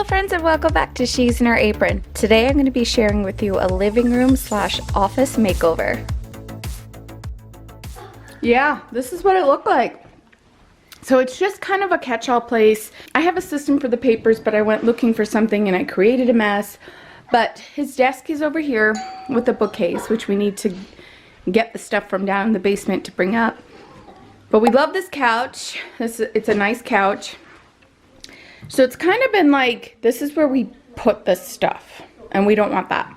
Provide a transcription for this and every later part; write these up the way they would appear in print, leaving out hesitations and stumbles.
friends, and welcome back to She's in Her Apron. Today I'm going to be sharing with you a living room / office makeover. Yeah, this is what it looked like. So it's just kind of a catch-all place. I have a system for the papers, but I went looking for something and I created a mess. But his desk is over here with a bookcase, which we need to get the stuff from down in the basement to bring up. But we love this couch. It's a nice couch. So it's kind of been like, this is where we put this stuff, and we don't want that.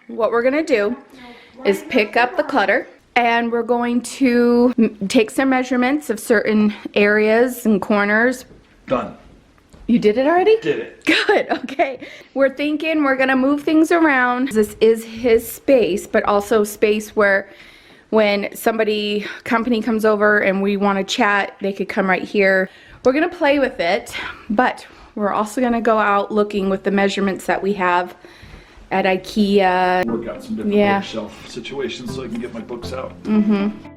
What we're gonna do is pick up the clutter, and we're going to take some measurements of certain areas and corners. Done. You did it already? Did it. Good, okay. We're thinking we're gonna move things around. This is his space, but also space where when company comes over and we wanna chat, they could come right here. We're gonna play with it, but we're also gonna go out looking with the measurements that we have at Ikea. Work out some different bookshelf situations so I can get my books out. Mm-hmm.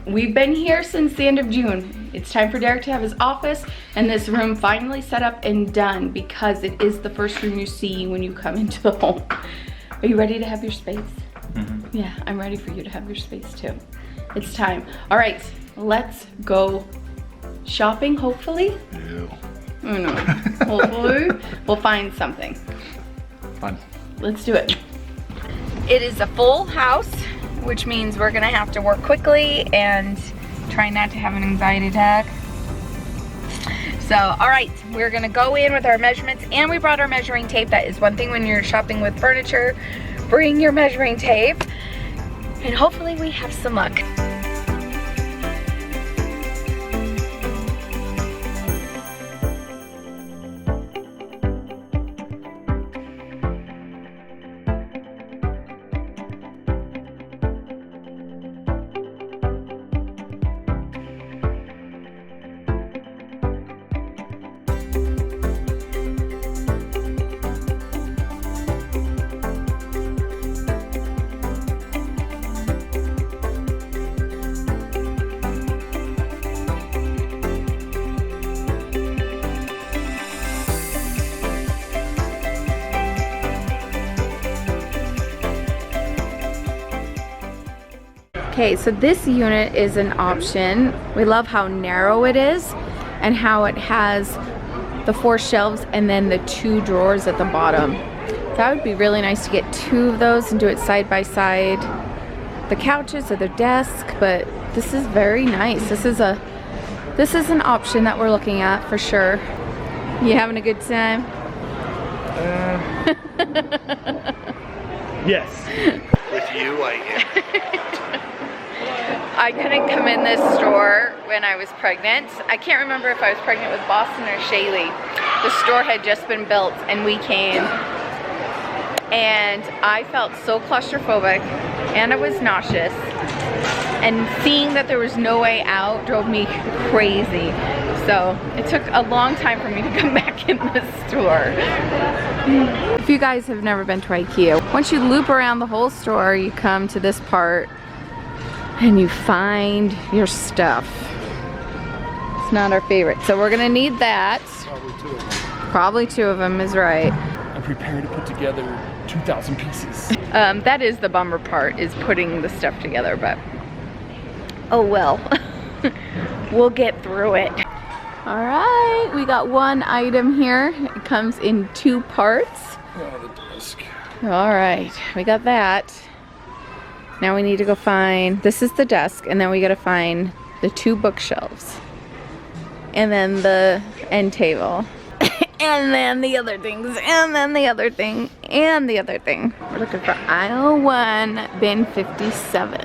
We've been here since the end of June. It's time for Derek to have his office and this room finally set up and done, because it is the first room you see when you come into the home. Are you ready to have your space? Mm-hmm. Yeah, I'm ready for you to have your space too. It's time. All right, let's go shopping, hopefully. Yeah. Oh no, hopefully we'll find something. Fine. Let's do it. It is a full house, which means we're gonna have to work quickly and try not to have an anxiety attack. So, all right, we're gonna go in with our measurements, and we brought our measuring tape. That is one thing when you're shopping with furniture, bring your measuring tape, and hopefully we have some luck. Okay, so this unit is an option. We love how narrow it is and how it has the 4 shelves and then the 2 drawers at the bottom. That would be really nice to get 2 of those and do it side by side. The couches or the desk, but this is very nice. This is an option that we're looking at for sure. You having a good time? Yes. With you, I am. I couldn't come in this store when I was pregnant. I can't remember if I was pregnant with Boston or Shaylee. The store had just been built and we came, and I felt so claustrophobic and I was nauseous, and seeing that there was no way out drove me crazy. So it took a long time for me to come back in this store. If you guys have never been to Ikea, once you loop around the whole store, you come to this part and you find your stuff. It's not our favorite, so we're gonna need that. Probably 2 of them is right. I'm prepared to put together 2,000 pieces. That is the bummer part, is putting the stuff together, but oh well. We'll get through it. All right, we got 1 item here. It comes in 2 parts. Oh, the desk. All right, we got that. Now we need to go find, this is the desk, and then we gotta find the 2 bookshelves. And then the end table. And then the other things, and then the other thing, and the other thing. We're looking for aisle 1, bin 57.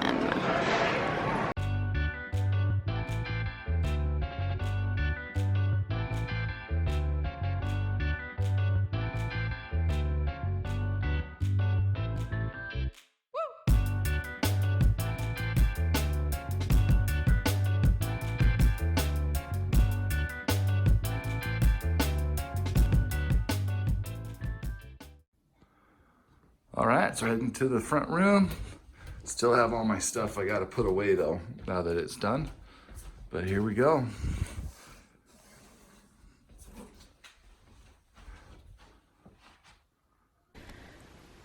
All right, so heading to the front room. Still have all my stuff I gotta put away though, now that it's done. But here we go.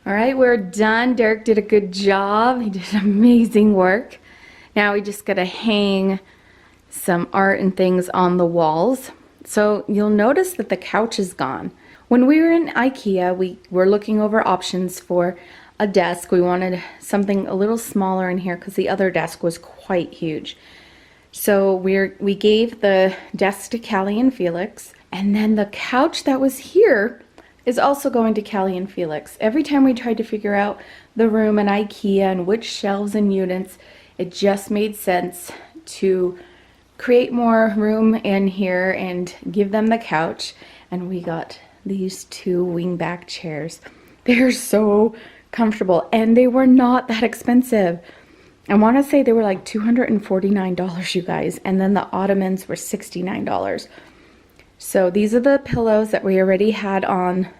All right, we're done. Deric did a good job. He did amazing work. Now we just gotta hang some art and things on the walls. So you'll notice that the couch is gone. When we were in Ikea, we were looking over options for a desk. We wanted something a little smaller in here because the other desk was quite huge. So we gave the desk to Callie and Felix, and then the couch that was here is also going to Callie and Felix. Every time we tried to figure out the room in Ikea and which shelves and units, it just made sense to create more room in here and give them the couch. And we got these two wingback chairs. They're so comfortable and they were not that expensive. I want to say they were like $249, you guys, and then the ottomans were $69. So these are the pillows that we already had on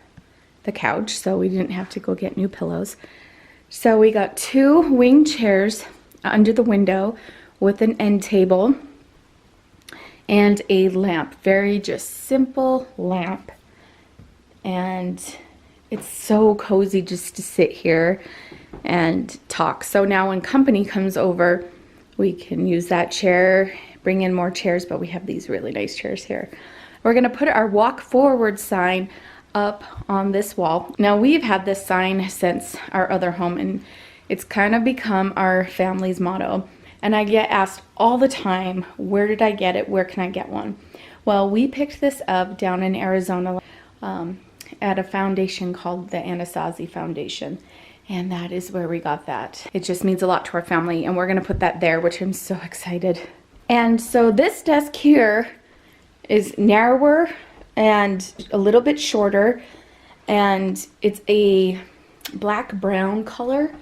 the couch, so we didn't have to go get new pillows. So we got two wing chairs under the window with an end table and a lamp. Very just simple lamp. And it's so cozy just to sit here and talk. So now when company comes over, we can use that chair, bring in more chairs, but we have these really nice chairs here. We're gonna put our walk forward sign up on this wall. Now we've had this sign since our other home and it's kind of become our family's motto. And I get asked all the time, where did I get it? Where can I get one? Well, we picked this up down in Arizona at a foundation called the Anasazi Foundation. And that is where we got that. It just means a lot to our family and we're gonna put that there, which I'm so excited. And so this desk here is narrower and a little bit shorter, and it's a black brown color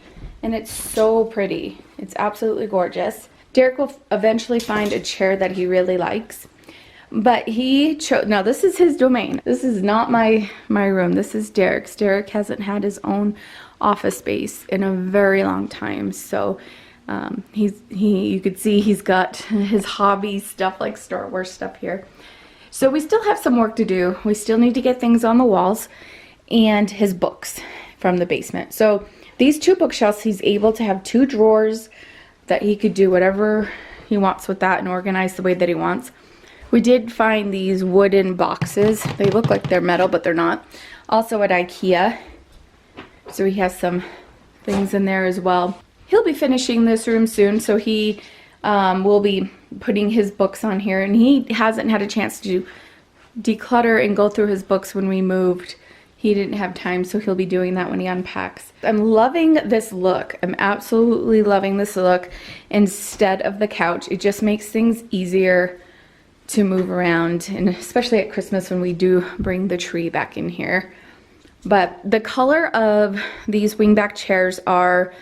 and it's so pretty. It's absolutely gorgeous. Deric will eventually find a chair that he really likes, but he chose, now this is his domain. This is not my room. This is Deric's. Deric hasn't had his own office space in a very long time. So you could see he's got his hobby stuff like Star Wars stuff here. So we still have some work to do. We still need to get things on the walls and his books from the basement. So these two bookshelves, he's able to have two drawers that he could do whatever he wants with that and organize the way that he wants. We did find these wooden boxes. They look like they're metal, but they're not. Also at Ikea. So he has some things in there as well. He'll be finishing this room soon, so he will be putting his books on here, and he hasn't had a chance to declutter and go through his books when we moved. He didn't have time, so he'll be doing that when he unpacks. I'm loving this look. I'm absolutely loving this look instead of the couch. It just makes things easier to move around, and especially at Christmas when we do bring the tree back in here. But the color of these wingback chairs are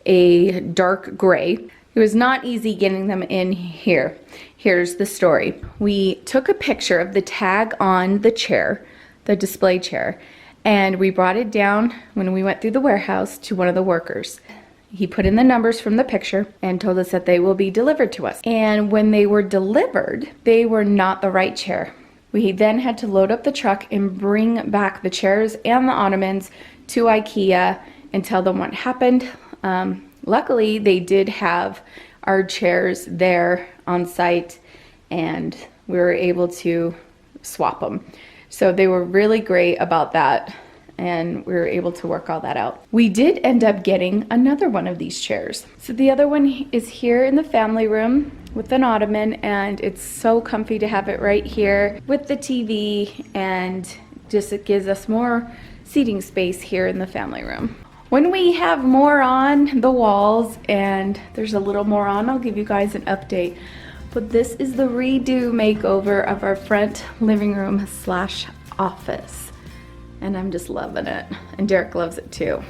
a dark gray. It was not easy getting them in here. Here's the story. We took a picture of the tag on the chair, the display chair, and we brought it down when we went through the warehouse to one of the workers. He put in the numbers from the picture and told us that they will be delivered to us. And when they were delivered, they were not the right chair. We then had to load up the truck and bring back the chairs and the ottomans to Ikea and tell them what happened. Luckily, they did have our chairs there on site and we were able to swap them. So they were really great about that and we were able to work all that out. We did end up getting another one of these chairs. So the other one is here in the family room with an ottoman, and it's so comfy to have it right here with the TV, and just it gives us more seating space here in the family room. When we have more on the walls and there's a little more on, I'll give you guys an update. But this is the redo makeover of our front living room / office. And I'm just loving it. And Deric loves it too.